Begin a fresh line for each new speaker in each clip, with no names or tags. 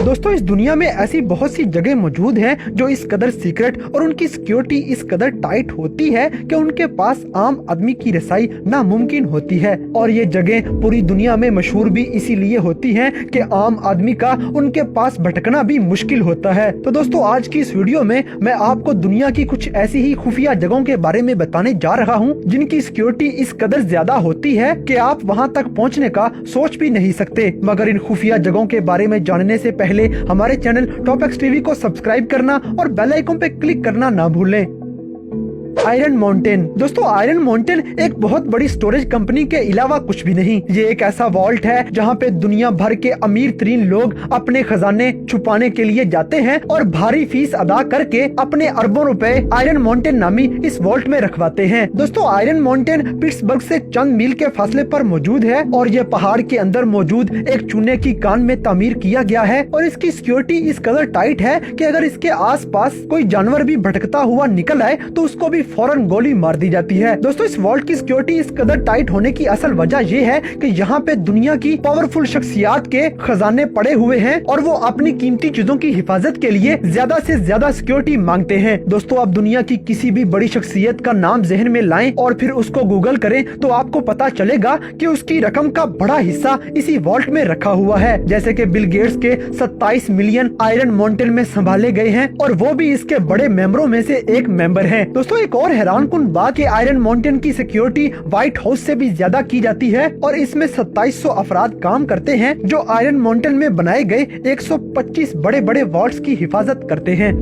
दोस्तों इस दुनिया में ऐसी बहुत सी जगह मौजूद हैं जो इस कदर सीक्रेट और उनकी सिक्योरिटी इस कदर टाइट होती है कि उनके पास आम आदमी की रसाई नामुमकिन होती है। और ये जगह पूरी दुनिया में मशहूर भी इसीलिए होती हैं कि आम आदमी का उनके पास भटकना भी मुश्किल होता है। तो दोस्तों आज की इस वीडियो में मैं आपको दुनिया की कुछ ऐसी ही खुफिया जगहों के बारे में बताने जा रहा हूँ जिनकी सिक्योरिटी इस कदर ज्यादा होती है कि आप वहाँ तक पहुँचने का सोच भी नहीं सकते। मगर इन खुफिया जगहों के बारे में जानने से पहले हमारे चैनल टॉप एक्स टीवी को सब्सक्राइब करना और बेल आइकन पे क्लिक करना ना भूलें। Iron mountain. दोस्तों आयरन माउंटेन एक बहुत बड़ी स्टोरेज कंपनी के अलावा कुछ भी नहीं। ये एक ऐसा वॉल्ट है जहाँ पे दुनिया भर के अमीर तरीन लोग अपने खजाने छुपाने के लिए जाते हैं और भारी फीस अदा करके अपने अरबों रुपए आयरन माउंटेन नामी इस वॉल्ट में रखवाते हैं। दोस्तों आयरन माउंटेन पिट्सबर्ग से चंद मील के फासले पर मौजूद है और ये पहाड़ के अंदर मौजूद एक चूने की कान में तामीर किया गया है और इसकी सिक्योरिटी इस कदर टाइट है कि अगर इसके आस पास कोई जानवर भी भटकता हुआ निकल आए तो उसको भी फौरन गोली मार दी जाती है। दोस्तों इस वॉल्ट की सिक्योरिटी इस कदर टाइट होने की असल वजह ये है कि यहाँ पे दुनिया की पावरफुल शख्सियात के खजाने पड़े हुए हैं और वो अपनी कीमती चीजों की हिफाजत के लिए ज्यादा से ज्यादा सिक्योरिटी मांगते हैं। दोस्तों आप दुनिया की किसी भी बड़ी शख्सियत का नाम जहन में लाएं और फिर उसको गूगल करें तो आपको पता चलेगा कि उसकी रकम का बड़ा हिस्सा इसी वॉल्ट में रखा हुआ है। जैसे कि बिल गेट्स के 27 मिलियन आयरन माउंटेन में संभाले गए हैं और वो भी इसके बड़े मेंबरों में से एक मेंबर है। दोस्तों एक और हैरानकुन बात कि आयरन माउंटेन की सिक्योरिटी व्हाइट हाउस से भी ज्यादा की जाती है और इसमें 2700 अफराद काम करते हैं जो आयरन माउंटेन में बनाए गए 125 बड़े बड़े वॉल्ट्स की हिफाजत करते हैं।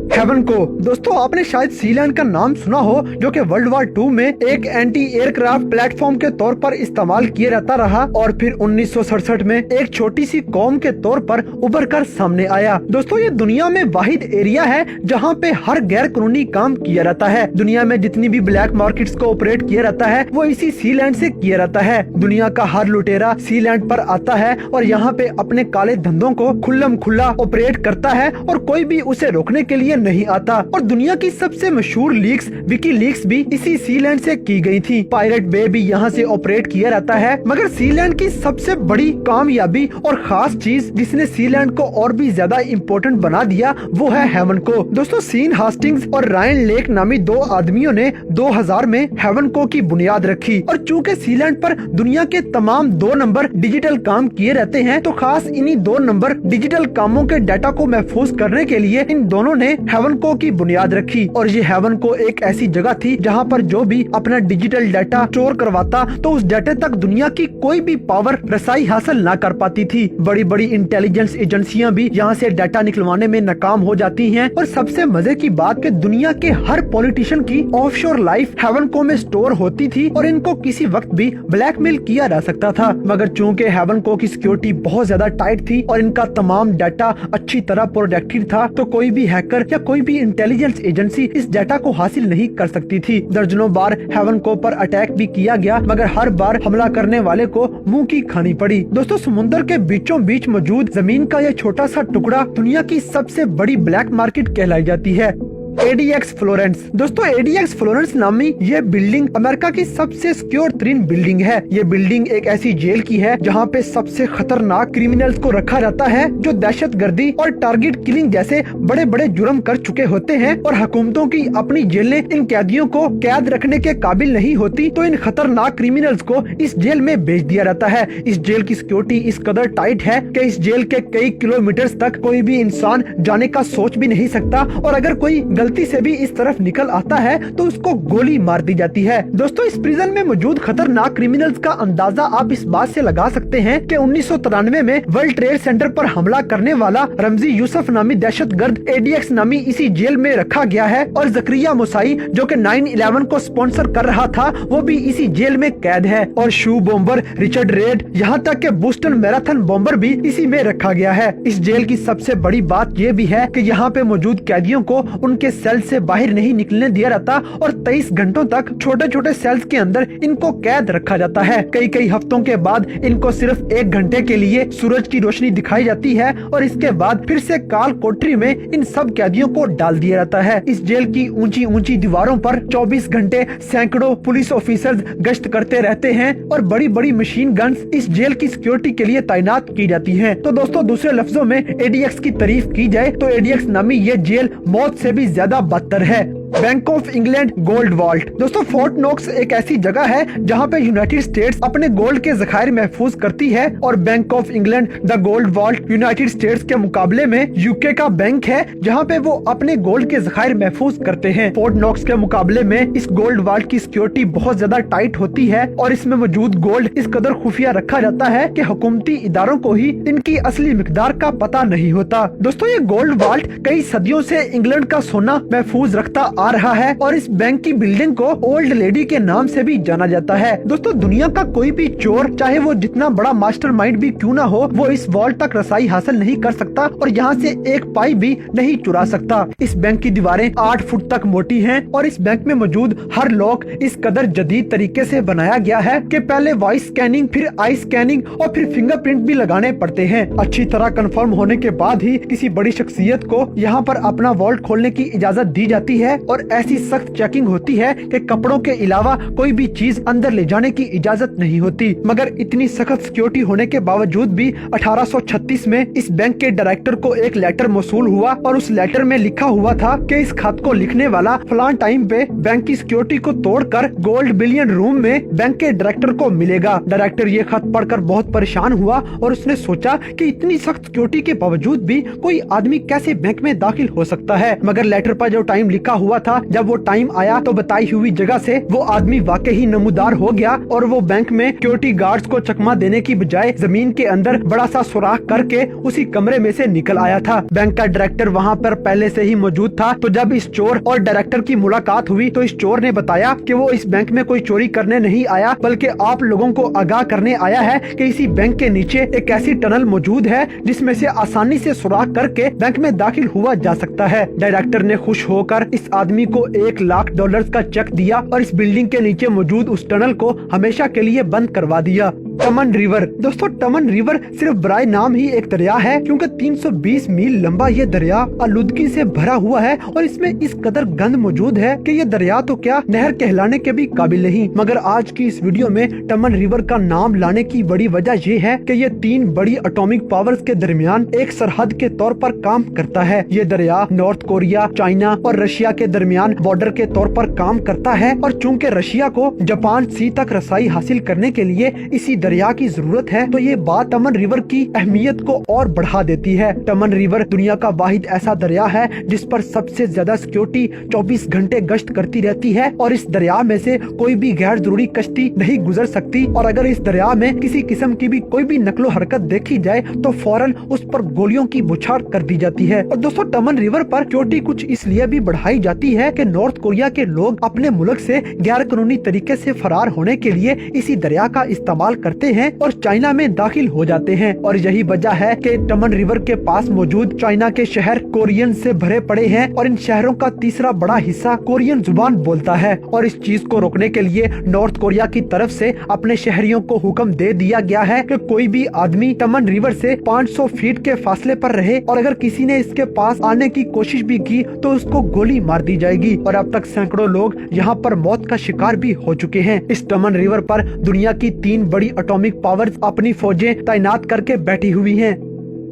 हेवन को। दोस्तों आपने शायद सीलैंड का नाम सुना हो जो कि वर्ल्ड वार 2 में एक एंटी एयरक्राफ्ट प्लेटफॉर्म के तौर पर इस्तेमाल किया जाता रहा और फिर 1967 में एक छोटी सी कौम के तौर पर उभर कर सामने आया। दोस्तों ये दुनिया में वाहिद एरिया है जहाँ पे हर गैर कानूनी काम किया जाता है। दुनिया में जितनी भी ब्लैक मार्केट्स को ऑपरेट किया जाता है वो इसी सीलैंड से किया जाता है। दुनिया का हर लुटेरा सीलैंड पर आता है और यहाँ पे अपने काले धंधों को खुल्लम खुल्ला ऑपरेट करता है और कोई भी उसे रोकने के लिए नहीं आता। और दुनिया की सबसे मशहूर लीक्स विकी लीक्स भी इसी सीलैंड से की गई थी। पायरेट बे भी यहाँ से ऑपरेट किया जाता है। मगर सीलैंड की सबसे बड़ी कामयाबी और खास चीज जिसने सीलैंड को और भी ज्यादा इम्पोर्टेंट बना दिया वो है हेवन को। दोस्तों सीन हास्टिंग्स और रायन लेक नामी दो आदमियों ने 2000 में हेवन को की बुनियाद रखी और चूंकि सीलैंड पर दुनिया के तमाम 2 नंबर डिजिटल काम किए रहते हैं तो खास इन्हीं 2 नंबर डिजिटल कामों के डाटा को महफूज करने के लिए इन दोनों ने हेवन को की बुनियाद रखी। और ये हेवन को एक ऐसी जगह थी जहाँ पर जो भी अपना डिजिटल डाटा स्टोर करवाता तो उस डाटा तक दुनिया की कोई भी पावर रसाई हासिल ना कर पाती थी। बड़ी बड़ी इंटेलिजेंस एजेंसियां भी यहाँ से डाटा निकलवाने में नाकाम हो जाती हैं। और सबसे मजे की बात कि दुनिया के हर पॉलिटिशियन की ऑफशोर लाइफ हेवन को में स्टोर होती थी और इनको किसी वक्त भी ब्लैकमेल किया जा सकता था। मगर चूंकि हेवन को की सिक्योरिटी बहुत ज्यादा टाइट थी और इनका तमाम डाटा अच्छी तरह प्रोटेक्टेड था तो कोई भी हैकर या कोई भी इंटेलिजेंस एजेंसी इस डाटा को हासिल नहीं कर सकती थी। दर्जनों बार हेवन को पर अटैक भी किया गया मगर हर बार हमला करने वाले को मुंह की खानी पड़ी। दोस्तों समुद्र के बीचों बीच मौजूद जमीन का यह छोटा सा टुकड़ा दुनिया की सबसे बड़ी ब्लैक मार्केट कहलाई जाती है। ADX Florence. दोस्तों ADX फ्लोरेंस नामी ये बिल्डिंग अमेरिका की सबसे सिक्योर तरीन बिल्डिंग है। ये बिल्डिंग एक ऐसी जेल की है जहाँ पे सबसे खतरनाक क्रिमिनल्स को रखा जाता है जो दहशतगर्दी और टारगेट किलिंग जैसे बड़े बड़े जुर्म कर चुके होते हैं और हुकूमतों की अपनी जेलें इन कैदियों को कैद रखने के काबिल नहीं होती तो इन खतरनाक क्रिमिनल्स को इस जेल में भेज दिया जाता है। इस जेल की सिक्योरिटी इस कदर टाइट है कि इस जेल के कई किलोमीटर तक कोई भी इंसान जाने का सोच भी नहीं सकता और अगर कोई गलती से भी इस तरफ निकल आता है तो उसको गोली मार दी जाती है। दोस्तों इस प्रिजन में मौजूद खतरनाक क्रिमिनल्स का अंदाजा आप इस बात से लगा सकते हैं कि 1993 में वर्ल्ड ट्रेड सेंटर पर हमला करने वाला रमजी यूसुफ नामी दहशतगर्द ADX नामी इसी जेल में रखा गया है और जकरिया मुसाई जो कि 9/11 को स्पॉन्सर कर रहा था वो भी इसी जेल में कैद है। और शू बॉम्बर रिचर्ड रेड यहाँ तक के बोस्टन मैराथन बॉम्बर भी इसी में रखा गया है। इस जेल की सबसे बड़ी बात ये भी है कि यहाँ पे मौजूद कैदियों को उनके सेल से बाहर नहीं निकलने दिया जाता और 23 घंटों तक छोटे छोटे सेल्स के अंदर इनको कैद रखा जाता है। कई कई हफ्तों के बाद इनको सिर्फ 1 घंटे के लिए सूरज की रोशनी दिखाई जाती है और इसके बाद फिर से काल कोठरी में इन सब कैदियों को डाल दिया जाता है। इस जेल की ऊंची ऊंची दीवारों पर 24 घंटे सैकड़ों पुलिस ऑफिसर्स गश्त करते रहते हैं और बड़ी बड़ी मशीन गन्स इस जेल की सिक्योरिटी के लिए तैनात की जाती हैं। तो दोस्तों, दूसरे लफ्जों में एडीएक्स की तारीफ की जाए तो एडीएक्स नामी ये जेल मौत से भी ज्यादा बदतर है। Bank of England gold vault. दोस्तों, फोर्ट नॉक्स एक ऐसी जगह है जहां पे यूनाइटेड स्टेट्स अपने गोल्ड के जखायर महफूज करती है और Bank of England the gold vault United States के मुकाबले में यूके का बैंक है जहां पे वो अपने गोल्ड के जखायर महफूज करते हैं। फोर्ट नॉक्स के मुकाबले में इस गोल्ड वॉल्ट की सिक्योरिटी बहुत ज्यादा टाइट होती है और इसमें मौजूद गोल्ड इस कदर खुफिया रखा जाता है कि हुकूमती इदारों को ही इनकी असली मिकदार का पता नहीं होता। दोस्तों, ये गोल्ड वॉल्ट कई सदियों से इंग्लैंड का सोना महफूज रखता आ रहा है और इस बैंक की बिल्डिंग को ओल्ड लेडी के नाम से भी जाना जाता है। दोस्तों, दुनिया का कोई भी चोर, चाहे वो जितना बड़ा मास्टरमाइंड भी क्यों ना हो, वो इस वॉल्ट तक रसाई हासिल नहीं कर सकता और यहाँ से एक पाई भी नहीं चुरा सकता। इस बैंक की दीवारें 8 फुट तक मोटी हैं और इस बैंक में मौजूद हर लॉक इस कदर जदीद तरीके से बनाया गया है कि पहले वॉइस स्कैनिंग, फिर आई स्कैनिंग और फिर फिंगरप्रिंट भी लगाने पड़ते हैं। अच्छी तरह कंफर्म होने के बाद ही किसी बड़ी शख्सियत को यहाँ पर अपना वॉल्ट खोलने की इजाजत दी जाती है और ऐसी सख्त चेकिंग होती है कि कपड़ों के अलावा कोई भी चीज अंदर ले जाने की इजाजत नहीं होती। मगर इतनी सख्त सिक्योरिटी होने के बावजूद भी 1836 में इस बैंक के डायरेक्टर को एक लेटर मौसूल हुआ और उस लेटर में लिखा हुआ था कि इस खत को लिखने वाला फलान टाइम पे बैंक की सिक्योरिटी को तोड़कर गोल्ड बिलियन रूम में बैंक के डायरेक्टर को मिलेगा। डायरेक्टर ये खत पढ़कर बहुत परेशान हुआ और उसने सोचा कि इतनी सख्त सिक्योरिटी के बावजूद भी कोई आदमी कैसे बैंक में दाखिल हो सकता है। मगर लेटर पर जो टाइम लिखा हुआ था, जब वो टाइम आया तो बताई हुई जगह से वो आदमी वाकई ही नमूदार हो गया और वो बैंक में सिक्योरिटी गार्ड्स को चकमा देने की बजाय जमीन के अंदर बड़ा सा सुराख करके उसी कमरे में से निकल आया था। बैंक का डायरेक्टर वहाँ पर पहले से ही मौजूद था। तो जब इस चोर और डायरेक्टर की मुलाकात हुई तो इस चोर ने बताया कि वो इस बैंक में कोई चोरी करने नहीं आया, बल्कि आप लोगों को आगाह करने आया है कि इसी बैंक के नीचे एक ऐसी टनल मौजूद है जिसमें से आसानी से सुराख करके बैंक में दाखिल हुआ जा सकता है। डायरेक्टर ने खुश होकर इस आदमी को $1 लाख का चेक दिया और इस बिल्डिंग के नीचे मौजूद उस टनल को हमेशा के लिए बंद करवा दिया। टमन रिवर। दोस्तों, टमन रिवर सिर्फ बराए नाम ही एक दरिया है क्योंकि 320 मील लंबा ये दरिया आलूदगी से भरा हुआ है और इसमें इस कदर गंद मौजूद है कि ये दरिया तो क्या नहर कहलाने के भी काबिल नहीं। मगर आज की इस वीडियो में टमन रिवर का नाम लाने की बड़ी वजह ये है कि ये 3 बड़ी एटॉमिक पावर्स के दरमियान एक सरहद के तौर पर काम करता है। ये दरिया नॉर्थ कोरिया, चाइना और रशिया के दरमियान बॉर्डर के तौर पर काम करता है और चूंकि रशिया को जापान सी तक रसाई हासिल करने के लिए इसी दरिया की जरूरत है, तो ये बात टमन रिवर की अहमियत को और बढ़ा देती है। टमन रिवर दुनिया का वाहिद ऐसा दरिया है जिस पर सबसे ज्यादा सिक्योरिटी 24 घंटे गश्त करती रहती है और इस दरिया में से कोई भी गैर जरूरी कश्ती नहीं गुजर सकती और अगर इस दरिया में किसी किस्म की भी कोई भी नकलो हरकत देखी जाए तो फौरन उस पर गोलियों की बौछार कर दी जाती है। और दोस्तों, टमन रिवर पर सिक्योरिटी कुछ इसलिए भी बढ़ाई जाती है कि नॉर्थ कोरिया के लोग अपने मुल्क से गैर कानूनी तरीके से फरार होने के लिए इसी दरिया का इस्तेमाल करते हैं और चाइना में दाखिल हो जाते हैं। और यही वजह है कि टमन रिवर के पास मौजूद चाइना के शहर कोरियन से भरे पड़े हैं और इन शहरों का तीसरा बड़ा हिस्सा कोरियन जुबान बोलता है। और इस चीज को रोकने के लिए नॉर्थ कोरिया की तरफ से अपने शहरियों को हुक्म दे दिया गया है कि कोई भी आदमी टमन रिवर से 500 फीट के फासले पर रहे और अगर किसी ने इसके पास आने की कोशिश भी की तो उसको गोली मार दी जाएगी। और अब तक सैकड़ों लोग यहाँ पर मौत का शिकार भी हो चुके हैं। इस टमन रिवर पर दुनिया की 3 बड़ी एटॉमिक पावर्स अपनी फौजें तैनात करके बैठी हुई हैं।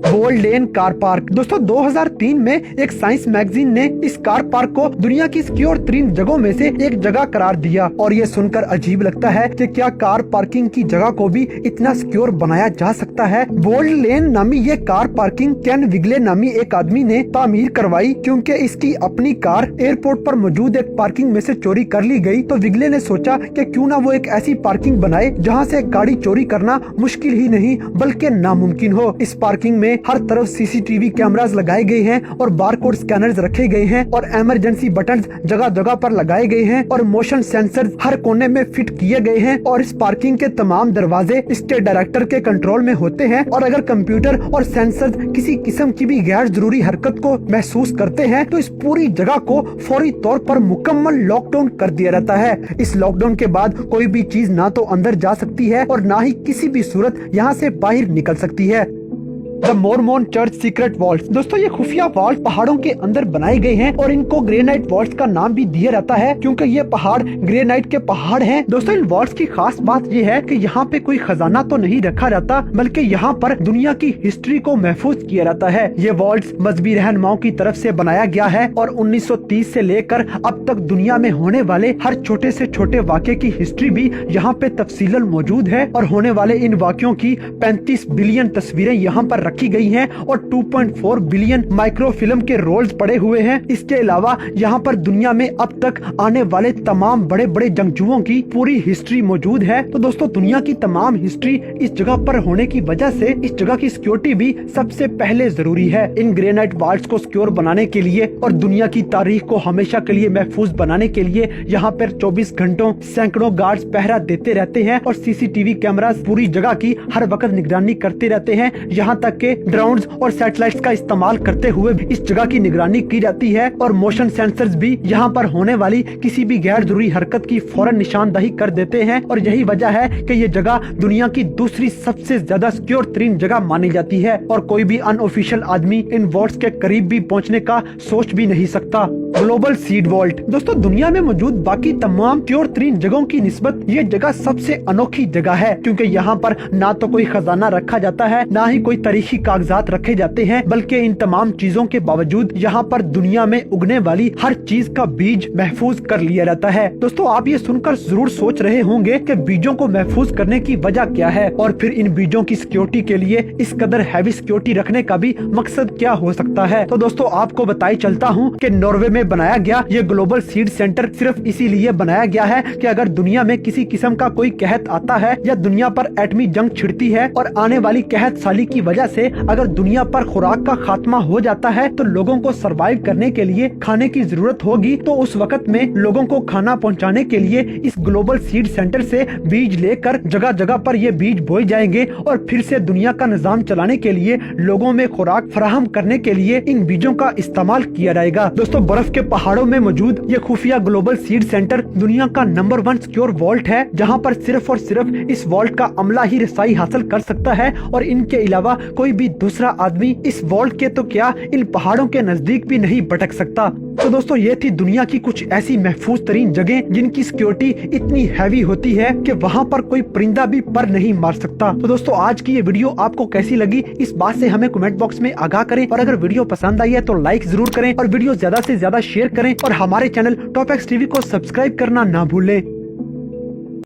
बोल्ड लेन कार पार्क। दोस्तों, 2003 में एक साइंस मैगजीन ने इस कार पार्क को दुनिया की सिक्योर 3 जगहों में से एक जगह करार दिया और ये सुनकर अजीब लगता है कि क्या कार पार्किंग की जगह को भी इतना सिक्योर बनाया जा सकता है। बोल्ड लेन नामी ये कार पार्किंग केन विगले नामी एक आदमी ने तामीर करवाई क्योंकि इसकी अपनी कार एयरपोर्ट पर मौजूद एक पार्किंग में से चोरी कर ली गई। तो विगले ने सोचा कि क्यों ना वो एक ऐसी पार्किंग बनाए जहाँ से गाड़ी चोरी करना मुश्किल ही नहीं बल्कि नामुमकिन हो। इस पार्किंग में में हर तरफ सीसीटीवी कैमरास लगाए गए हैं और बारकोड स्कैनर्स रखे गए हैं और इमरजेंसी बटन्स जगह जगह पर लगाए गए हैं और मोशन सेंसर हर कोने में फिट किए गए हैं और इस पार्किंग के तमाम दरवाजे स्टेट डायरेक्टर के कंट्रोल में होते हैं और अगर कंप्यूटर और सेंसर किसी किस्म की भी गैर जरूरी हरकत को महसूस करते हैं तो इस पूरी जगह को फौरी तौर पर मुकम्मल लॉकडाउन कर दिया रहता है। इस लॉकडाउन के बाद कोई भी चीज ना तो अंदर जा सकती है और ना ही किसी भी सूरत यहाँ से बाहर निकल सकती है। The Mormon church secret walls, दोस्तों ये खुफिया वॉल्स पहाड़ों के अंदर बनाए गए हैं और इनको ग्रेनाइट वॉल्स का नाम भी दिया जाता है क्योंकि ये पहाड़ ग्रेनाइट के पहाड़ हैं। दोस्तों इन वॉल्स की खास बात ये है कि यहाँ पे कोई खजाना तो नहीं रखा जाता बल्कि यहाँ पर दुनिया की हिस्ट्री को महफूज किया जाता है। ये वॉल्स मजहबी रहनुमाओं की तरफ से बनाया गया है और 1930 से लेकर अब तक दुनिया में होने वाले हर छोटे से छोटे वाक़े की हिस्ट्री भी यहाँ पे तफसीलन मौजूद है और होने वाले इन वाक़यों की 35 बिलियन तस्वीरें यहाँ पर रखी गई हैं और 2.4 बिलियन माइक्रोफिल्म के रोल्स पड़े हुए हैं। इसके अलावा यहाँ पर दुनिया में अब तक आने वाले तमाम बड़े बड़े जंगजुओं की पूरी हिस्ट्री मौजूद है। तो दोस्तों दुनिया की तमाम हिस्ट्री इस जगह पर होने की वजह से इस जगह की सिक्योरिटी भी सबसे पहले जरूरी है। इन ग्रेनाइट वॉल्स को सिक्योर बनाने के लिए और दुनिया की तारीख को हमेशा के लिए महफूज बनाने के लिए यहाँ पर 24 घंटों सैकड़ों गार्ड्स पहरा देते रहते हैं और सीसीटीवी कैमरास पूरी जगह की हर वक्त निगरानी करते रहते हैं। यहाँ तक के ड्रोन्स और सैटेलाइट्स का इस्तेमाल करते हुए इस जगह की निगरानी की जाती है और मोशन सेंसर्स भी यहाँ पर होने वाली किसी भी गैर जरूरी हरकत की फौरन निशानदही कर देते हैं और यही वजह है कि ये जगह दुनिया की दूसरी सबसे ज्यादा सिक्योर तरीन जगह मानी जाती है और कोई भी अनऑफिशियल आदमी इन वॉल्स के करीब भी पहुँचने का सोच भी नहीं सकता। ग्लोबल सीड वॉल्ट, दोस्तों दुनिया में मौजूद बाकी तमाम सिक्योर तरीन जगहों की निस्बत ये जगह सबसे अनोखी जगह है क्योंकि यहाँ पर ना तो कोई खजाना रखा जाता है ना ही कोई तारीखी कागजात रखे जाते हैं बल्कि इन तमाम चीजों के बावजूद यहाँ पर दुनिया में उगने वाली हर चीज का बीज महफूज कर लिया जाता है। दोस्तों आप ये सुनकर जरूर सोच रहे होंगे कि बीजों को महफूज करने की वजह क्या है और फिर इन बीजों की सिक्योरिटी के लिए इस कदर हैवी सिक्योरिटी रखने का भी मकसद क्या हो सकता है। तो दोस्तों आपको बताई चलता हूँ कि नॉर्वे में बनाया गया ये ग्लोबल सीड सेंटर सिर्फ इसीलिए बनाया गया है कि अगर दुनिया में किसी किस्म का कोई कहत आता है या दुनिया पर एटमी जंग छिड़ती है और आने वाली कहत साली की वजह से अगर दुनिया पर खुराक का खात्मा हो जाता है तो लोगों को सरवाइव करने के लिए खाने की जरूरत होगी, तो उस वक्त में लोगों को खाना पहुंचाने के लिए इस ग्लोबल सीड सेंटर से बीज लेकर जगह जगह पर ये बीज बोए जाएंगे और फिर से दुनिया का निजाम चलाने के लिए लोगों में खुराक फराहम करने के लिए इन बीजों का इस्तेमाल किया जाएगा। दोस्तों बर्फ के पहाड़ों में मौजूद ये खुफिया ग्लोबल सीड सेंटर दुनिया का नंबर 1 सिक्योर वॉल्ट है जहाँ पर सिर्फ और सिर्फ इस वॉल्ट का अमला ही रसाई हासिल कर सकता है और इनके अलावा कोई भी दूसरा आदमी इस वॉल्ट के तो क्या इन पहाड़ों के नजदीक भी नहीं भटक सकता। तो दोस्तों ये थी दुनिया की कुछ ऐसी महफूज तरीन जगह जिनकी सिक्योरिटी इतनी हैवी होती है कि वहाँ पर कोई परिंदा भी पर नहीं मार सकता। तो दोस्तों आज की ये वीडियो आपको कैसी लगी इस बात से हमें कमेंट बॉक्स में आगाह करें और अगर वीडियो पसंद आई है तो लाइक जरूर करें और वीडियो ज्यादा से ज्यादा शेयर करें और हमारे चैनल टॉप एक्स टीवी को सब्सक्राइब करना ना भूलें।